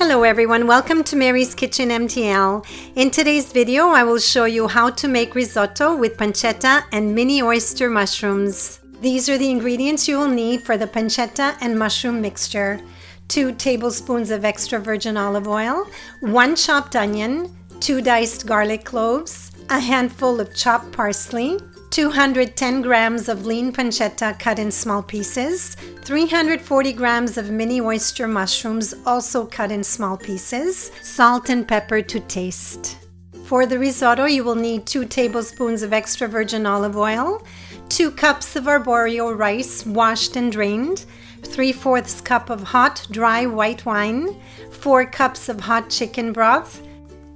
Hello everyone, welcome to Mary's Kitchen MTL. In today's video, I will show you how to make risotto with pancetta and mini oyster mushrooms. These are the ingredients you will need for the pancetta and mushroom mixture. 2 tablespoons of extra virgin olive oil, 1 chopped onion, 2 diced garlic cloves, a handful of chopped parsley, 210 grams of lean pancetta cut in small pieces, 340 grams of mini oyster mushrooms also cut in small pieces, salt and pepper to taste. For the risotto, you will need 2 tablespoons of extra virgin olive oil, 2 cups of Arborio rice washed and drained, 3/4 cup of hot, dry white wine, 4 cups of hot chicken broth,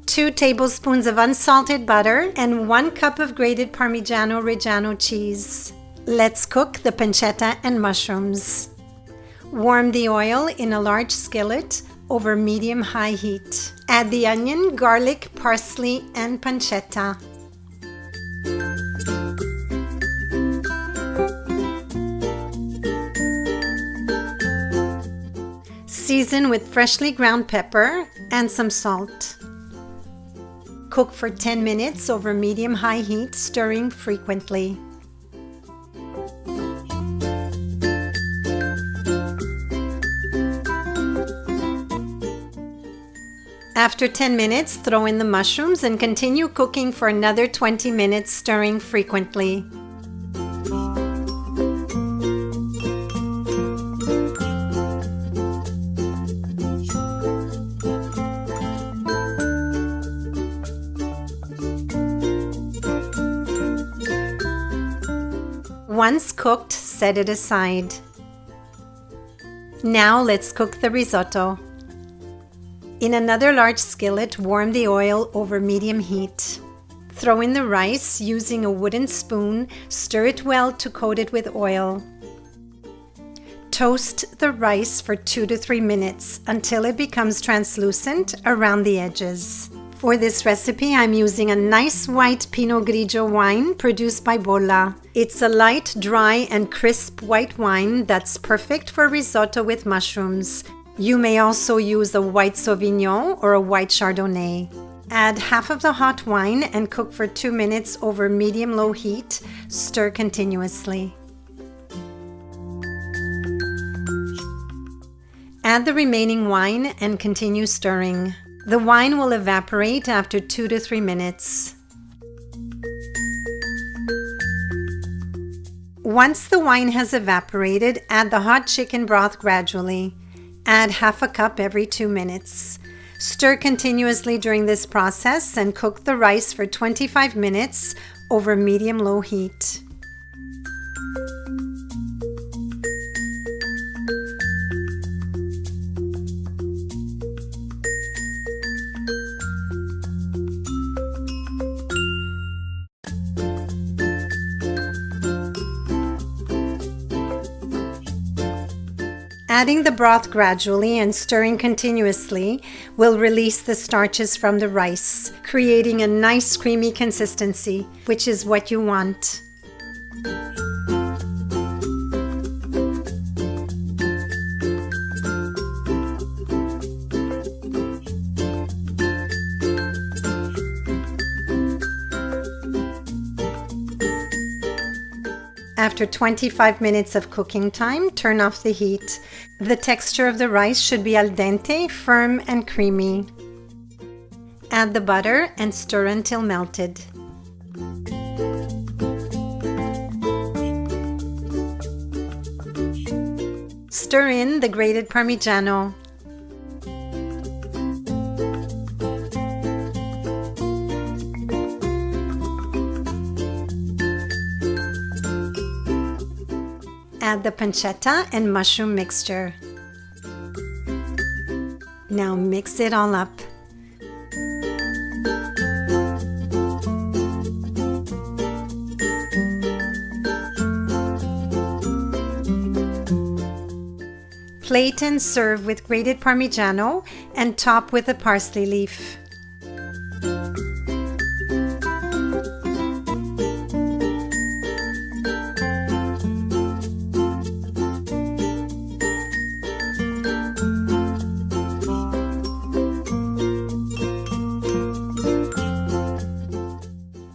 2 tablespoons of unsalted butter, and 1 cup of grated Parmigiano Reggiano cheese. Let's cook the pancetta and mushrooms. Warm the oil in a large skillet over medium-high heat. Add the onion, garlic, parsley, and pancetta. Season with freshly ground pepper and some salt. Cook for 10 minutes over medium-high heat, stirring frequently. After 10 minutes, throw in the mushrooms and continue cooking for another 20 minutes, stirring frequently. Once cooked, set it aside. Now let's cook the risotto. In another large skillet, warm the oil over medium heat. Throw in the rice using a wooden spoon, stir it well to coat it with oil. Toast the rice for 2 to 3 minutes until it becomes translucent around the edges. For this recipe, I'm using a nice white Pinot Grigio wine produced by Bolla. It's a light, dry, and crisp white wine that's perfect for risotto with mushrooms. You may also use a white Sauvignon or a white Chardonnay. Add half of the hot wine and cook for 2 minutes over medium-low heat. Stir continuously. Add the remaining wine and continue stirring. The wine will evaporate after 2 to 3 minutes. Once the wine has evaporated, add the hot chicken broth gradually. Add half a cup every 2 minutes. Stir continuously during this process and cook the rice for 25 minutes over medium-low heat. Adding the broth gradually and stirring continuously will release the starches from the rice, creating a nice creamy consistency, which is what you want. After 25 minutes of cooking time, turn off the heat. The texture of the rice should be al dente, firm and creamy. Add the butter and stir until melted. Stir in the grated Parmigiano. Add the pancetta and mushroom mixture. Now mix it all up. Plate and serve with grated Parmigiano and top with a parsley leaf.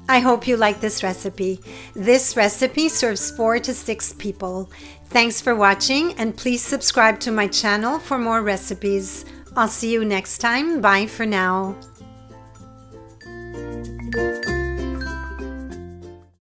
I hope you like this recipe. This recipe serves 4 to 6 people. Thanks for watching, and please subscribe to my channel for more recipes. I'll see you next time. Bye for now.